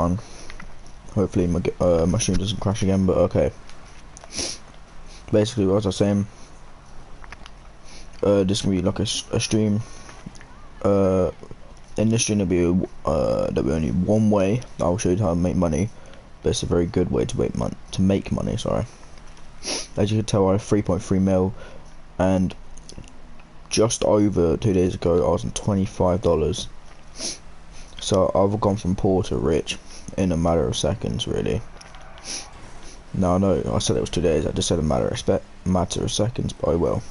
down. Hopefully my stream doesn't crash again, but okay. Basically, what was I saying? This is gonna be like a stream. In this stream there'll be only one way that I'll show you how to make money, but it's a very good way to make money. Sorry. As you can tell, I have 3.3 mil, and just over 2 days ago I was on $25. So I've gone from poor to rich in a matter of seconds, really. Now I know I said it was 2 days. I just said a matter of seconds, but I will.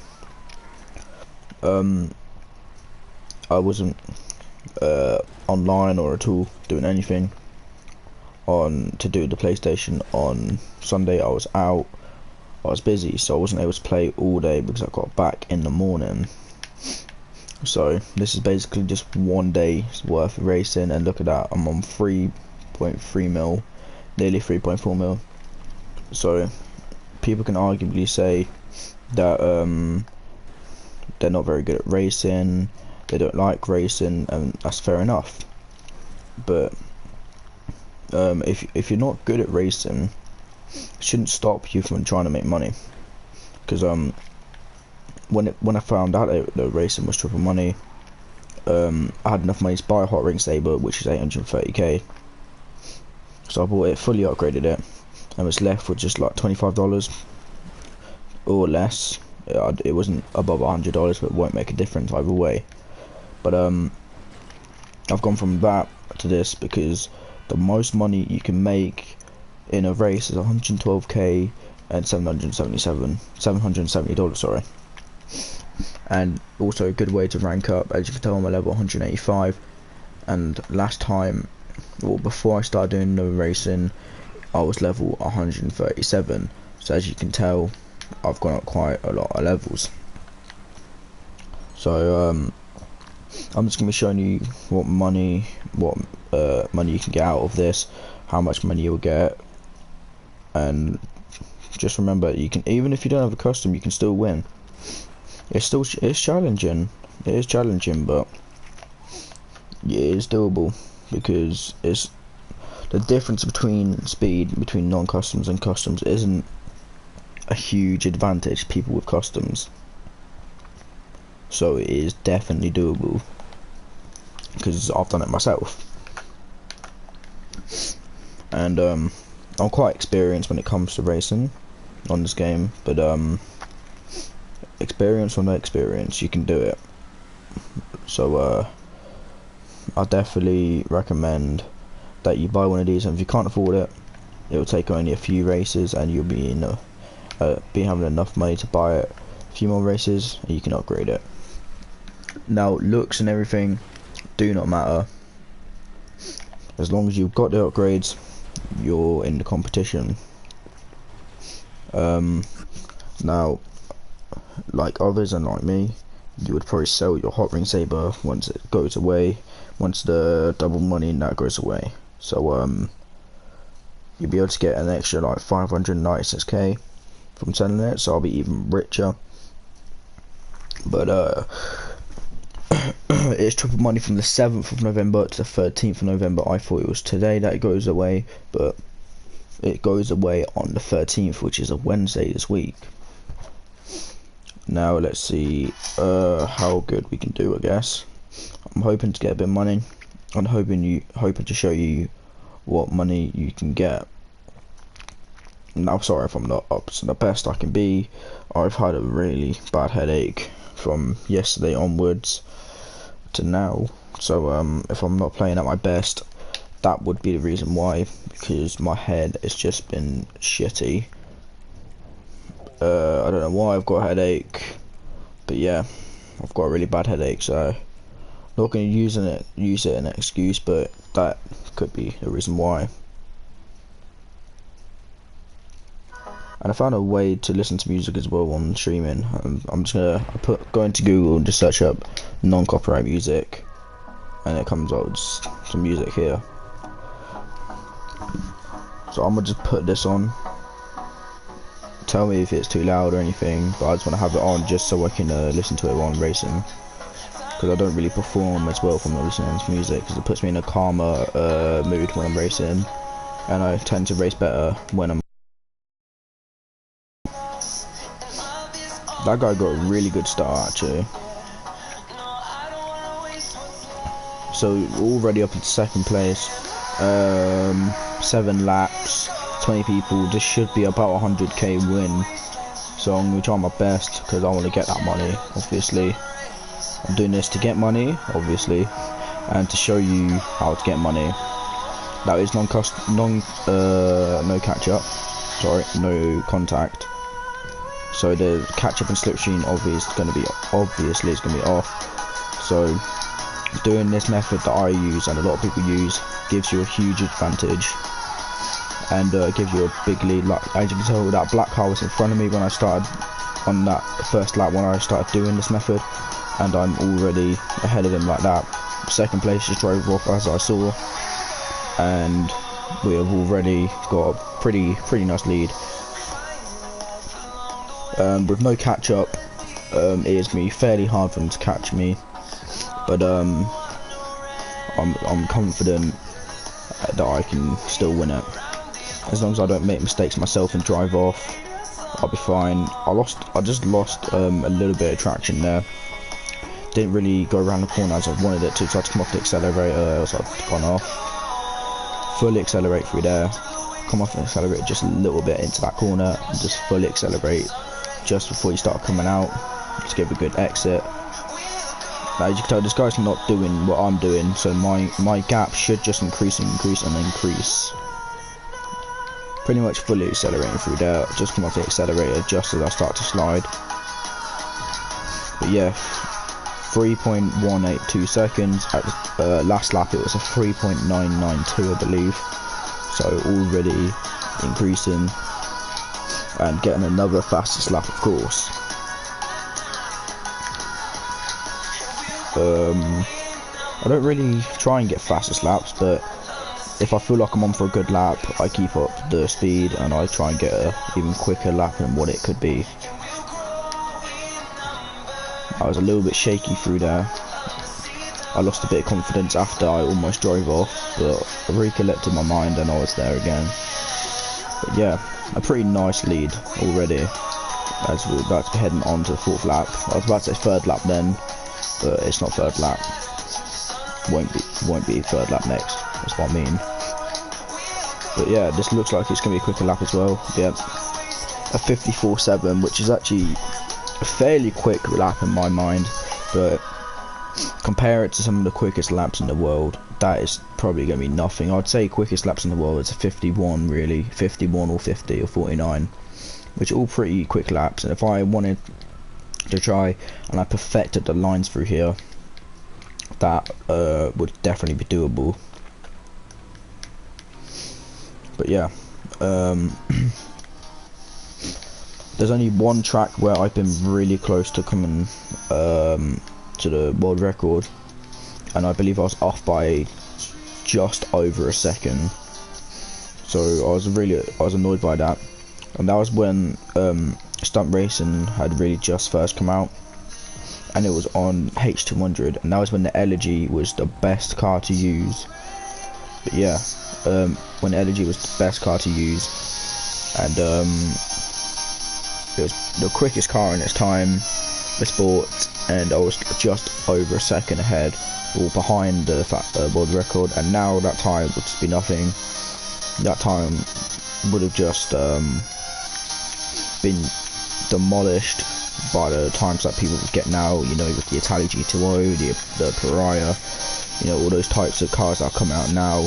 I wasn't online or at all doing anything to do the PlayStation on Sunday. I was out. I was busy, so I wasn't able to play all day because I got back in the morning. So this is basically just 1 day's worth of racing, and look at that, I'm on 3.3 mil, nearly 3.4 mil. So people can arguably say that they're not very good at racing, they don't like racing, and that's fair enough. But if you're not good at racing, it shouldn't stop you from trying to make money. Because when I found out that racing was triple money, I had enough money to buy a hot ring saber, which is 830k. So I bought it, fully upgraded it, and was left with just like $25 or less. It wasn't above $100, but it won't make a difference either way. But I've gone from that to this because the most money you can make in a race is 112k and $770, sorry. And also a good way to rank up. As you can tell, I'm a level 185, and last time, well, before I started doing no racing, I was level 137. So as you can tell, I've gone up quite a lot of levels. So I'm just gonna be showing you what money you can get out of this, how much money you'll get, and just remember, you can, even if you don't have a custom, you can still win. It's challenging. It is challenging, but it is doable, because it's the difference between speed between non-customs and customs isn't a huge advantage to people with customs. So it is definitely doable, because I've done it myself, and I'm quite experienced when it comes to racing on this game. But experience or no experience, you can do it. So I definitely recommend that you buy one of these, and if you can't afford it, it will take only a few races, and you'll be having enough money to buy it a few more races, and you can upgrade it. Now, looks and everything do not matter. As long as you've got the upgrades, you're in the competition. Now, like others and like me, you would probably sell your hot ring saber once it goes away, once the double money and that goes away. So you'll be able to get an extra like 596k from selling it, so I'll be even richer. But it's triple money from the 7th of November to the 13th of November. I thought it was today that it goes away, but it goes away on the 13th, which is a Wednesday this week. Now let's see how good we can do, I guess. I'm hoping to get a bit of money. I'm hoping to show you what money you can get. Now, sorry if I'm not up to the best I can be. I've had a really bad headache from yesterday onwards to now. So if I'm not playing at my best, that would be the reason why, because my head has just been shitty. I don't know why I've got a headache, but yeah, I've got a really bad headache, so not going to use it as an excuse, but that could be the reason why. And I found a way to listen to music as well on streaming. I'm just gonna go into Google and just search up non-copyright music, and it comes out with some music here. So I'm gonna just put this on. Tell me if it's too loud or anything, but I just want to have it on just so I can listen to it while I'm racing. because I don't really perform as well from not listening to music, because it puts me in a calmer mood when I'm racing, and I tend to race better when I'm. That guy got a really good start actually. So already up into second place, 7 laps, 20 people. This should be about 100k win. So I'm gonna try my best because I want to get that money. Obviously, I'm doing this to get money, obviously, and to show you how to get money. That is no catch up. Sorry, no contact. So the catch up and slipstream obviously is gonna be off. So doing this method that I use and a lot of people use gives you a huge advantage, and gives you a big lead. Like as you can tell, that black car was in front of me when I started on that first lap when I started doing this method, and I'm already ahead of him like that. Second place just drove off as I saw, and we have already got a pretty nice lead. With no catch up, it is going to be fairly hard for them to catch me, but I'm confident that I can still win it. As long as I don't make mistakes myself and drive off, I'll be fine. I just lost a little bit of traction there. Didn't really go around the corner as I wanted it to, so I had to come off the accelerator, else I'd gone off. Fully accelerate through there, come off the accelerator just a little bit into that corner, and just fully accelerate just before you start coming out. Just give a good exit. Now, as you can tell, this guy's not doing what I'm doing, so my gap should just increase. Pretty much fully accelerating through there. Just come off the accelerator just as I start to slide. But yeah, 3.182 seconds. At the last lap it was a 3.992 I believe. So already increasing and getting another fastest lap, of course. I don't really try and get fastest laps, but if I feel like I'm on for a good lap, I keep up the speed and I try and get a even quicker lap than what it could be. I was a little bit shaky through there. I lost a bit of confidence after I almost drove off, but I recollected my mind and I was there again. But yeah, a pretty nice lead already, as we're about to be heading on to the 4th lap. I was about to say 3rd lap then, but it's not 3rd lap. Won't be 3rd lap next. That's what I mean. But yeah, this looks like it's gonna be a quicker lap as well. Yeah, a 54.7, which is actually a fairly quick lap in my mind, but compare it to some of the quickest laps in the world, that is probably going to be nothing. I'd say quickest laps in the world is a 51 really, 51 or 50 or 49, which are all pretty quick laps. And if I wanted to try and I perfected the lines through here, that would definitely be doable. But yeah, there's only one track where I've been really close to coming to the world record, and I believe I was off by just over a second. So I was annoyed by that, and that was when stunt racing had really just first come out, and it was on H200, and that was when the Elegy was the best car to use. But yeah, when Elegy was the best car to use, and it was the quickest car in its time, the sport, and I was just over a second ahead or behind the world record. And now that time would just be nothing. That time would have just been demolished by the times that people would get now, you know, with the Italia GTO, the Pariah, you know, all those types of cars that are coming out now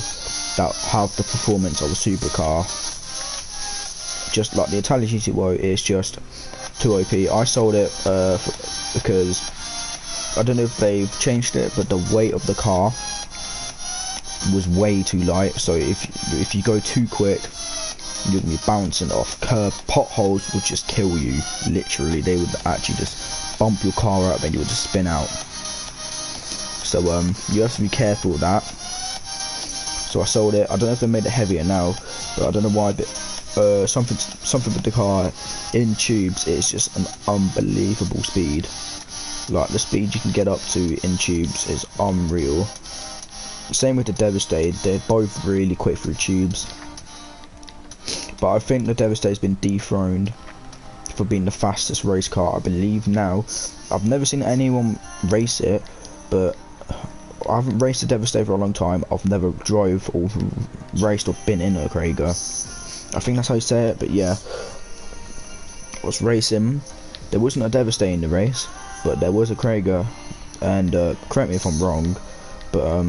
that have the performance of a supercar. Just like the Italia GTO is just too OP. I sold it because I don't know if they've changed it, but the weight of the car was way too light. So if you go too quick, you're gonna be bouncing off curb. Potholes would just kill you. Literally, they would actually just bump your car up and you would just spin out. So you have to be careful with that. So I sold it. I don't know if they made it heavier now, but I don't know why. But something with the car in tubes is just an unbelievable speed. Like the speed you can get up to in tubes is unreal. Same with the Devastator, they're both really quick through tubes. But I think the Devastator's been dethroned for being the fastest race car, I believe now. I've never seen anyone race it, but I haven't raced a Devastator for a long time. I've never drove or raced or been in a Krager. I think that's how you say it, but yeah. I was racing, there wasn't a Devastator in the race, but there was a Krager, and correct me if I'm wrong, but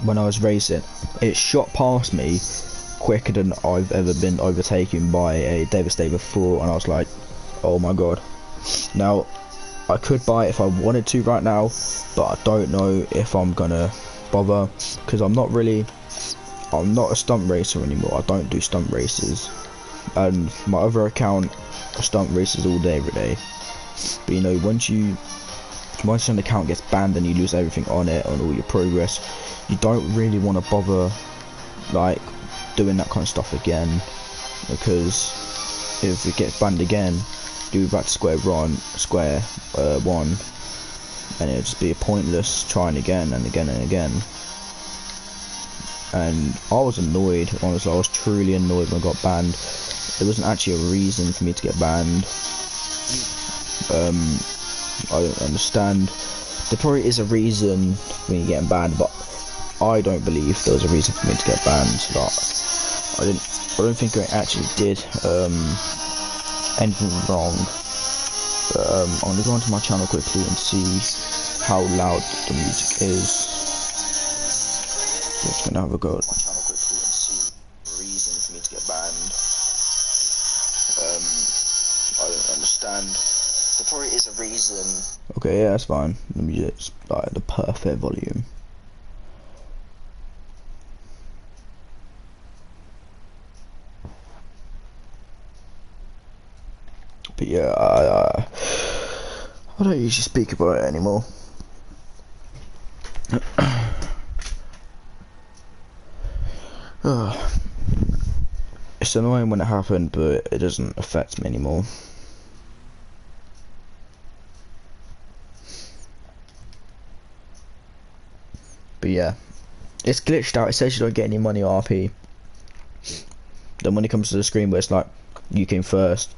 when I was racing, it shot past me quicker than I've ever been overtaken by a Devastator before, and I was like, oh my god. Now, I could buy it if I wanted to right now, but I don't know if I'm gonna bother, because I'm not a stunt racer anymore. I don't do stunt races, and my other account are stunt races all day every day. But you know, once an account gets banned and you lose everything on it, on all your progress, you don't really want to bother like doing that kind of stuff again, because if it gets banned again, you'll be back to square one, and it'll just be pointless trying again and again and again. And I was annoyed, honestly. I was truly annoyed when I got banned. There wasn't actually a reason for me to get banned. I don't understand. There probably is a reason for me getting banned, but I don't believe there was a reason for me to get banned. Like, I don't think I actually did anything wrong. But I'm gonna go onto my channel quickly and see how loud the music is. Just gonna have a go at my channel quickly and see the reason for me to get banned. I don't understand. There probably is a reason. Okay, yeah, that's fine. The music's like the perfect volume. But yeah, I don't usually speak about it anymore. It's annoying when it happened, but it doesn't affect me anymore. But yeah, it's glitched out. It says you don't get any money RP. Then when it comes to the screen where it's like you came first,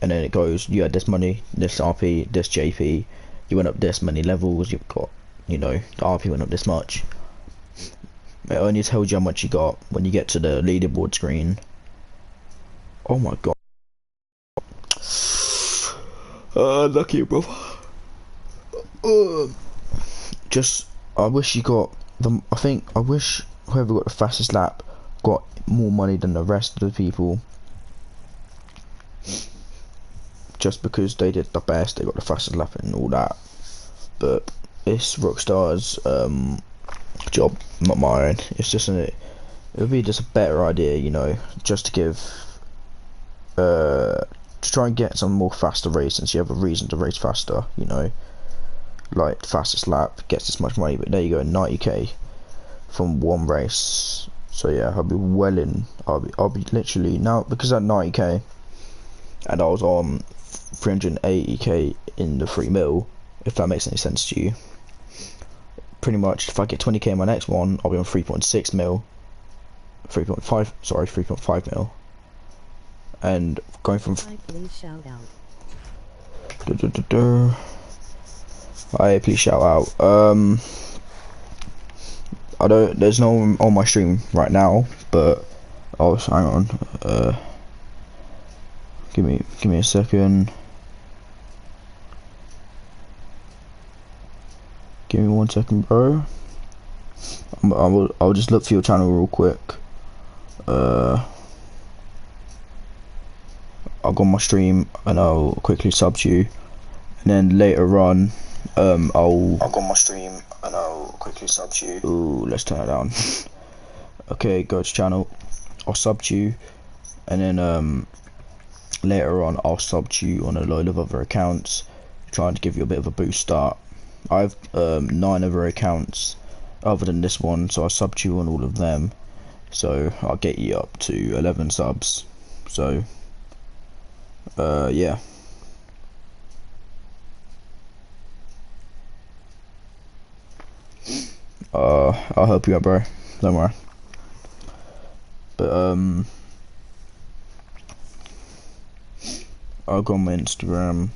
and then it goes, you had this money, this RP, this JP, you went up this many levels, you've got, you know, the RP went up this much. It only tells you how much you got when you get to the leaderboard screen. Oh my god. Lucky brother. Just, I wish you got I wish whoever got the fastest lap got more money than the rest of the people. Just because they did the best, they got the fastest lap and all that. But it's Rockstar's job, not mine. It's just it would be just a better idea, you know, just to give to try and get some more faster racing, so you have a reason to race faster, you know, like fastest lap gets this much money. But there you go, 90k from one race. So yeah, I'll be I'll be literally now, because at 90k and I was on 380k in the 3 mil, if that makes any sense to you. Pretty much, if I get 20k in my next one, I'll be on 3.6 mil, 3.5 mil, and going from please shout out. Hi, please shout out. I don't. There's no one on my stream right now, but oh, hang on. Give me a second. Give me 1 second, bro. I'll just look for your channel real quick. I'll go on my stream and I'll quickly sub to you, and then later on, I'll go on my stream and I'll quickly sub to you. Ooh, let's turn it down. Okay, go to channel. I'll sub to you, and then later on I'll sub to you on a load of other accounts, trying to give you a bit of a boost start. I have 9 other accounts other than this one, so I'll sub to you on all of them, so I'll get you up to 11 subs. So yeah. I'll help you out, bro. Don't worry. But I'll go on my Instagram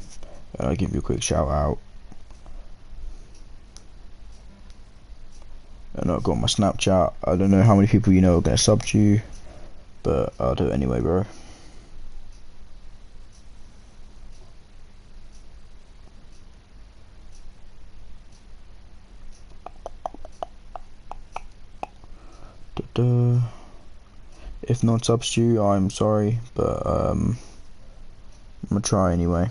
and I'll give you a quick shout out. And I'll go on my Snapchat. I don't know how many people you know are gonna sub to you, but I'll do it anyway, bro. If not subs to you, I'm sorry, but I'm gonna try anyway.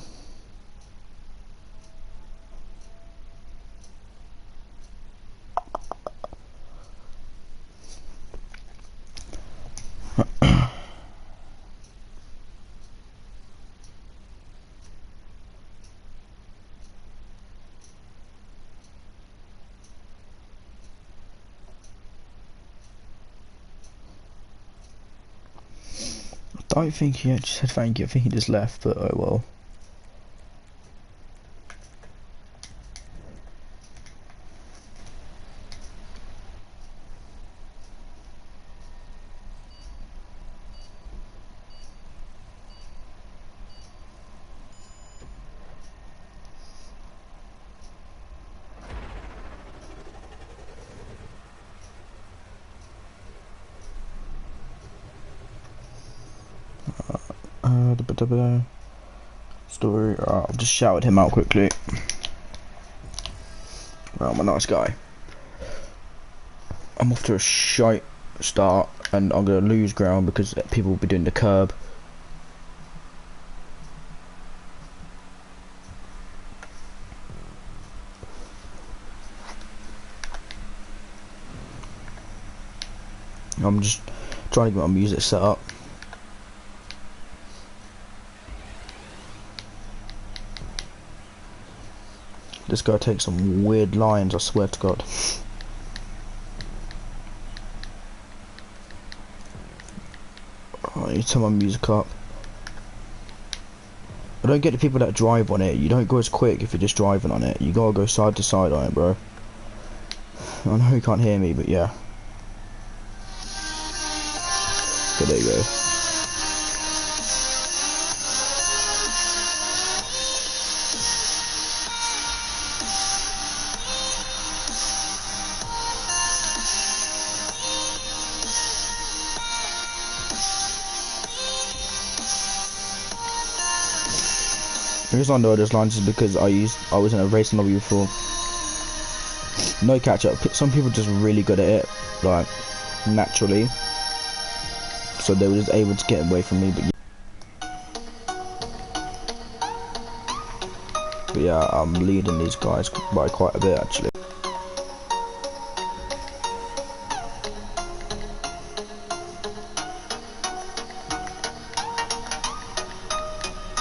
I don't think he actually said thank you. I think he just left, but oh well. Story. I'll just shout him out quickly. Well, I'm a nice guy. I'm off to a shite start, and I'm gonna lose ground because people will be doing the curb. I'm just trying to get my music set up. This guy takes some weird lines, I swear to God. Oh, I need to turn my music up. I don't get the people that drive on it. You don't go as quick if you're just driving on it. You gotta go side to side on it, bro. I know you can't hear me, but yeah. Okay, there you go. The reason I know those lines is because I was in a racing lobby before. No catch up. Some people are just really good at it, like naturally. So they were just able to get away from me, but yeah, I'm leading these guys by quite a bit actually.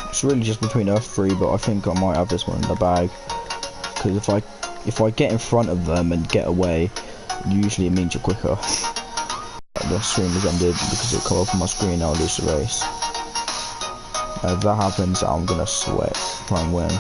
It's really just between us three, but I think I might have this one in the bag. Because if I get in front of them and get away, usually it means you're quicker. The stream is ended because it'll come up on my screen. I'll lose the race. And if that happens, I'm gonna sweat, try and win.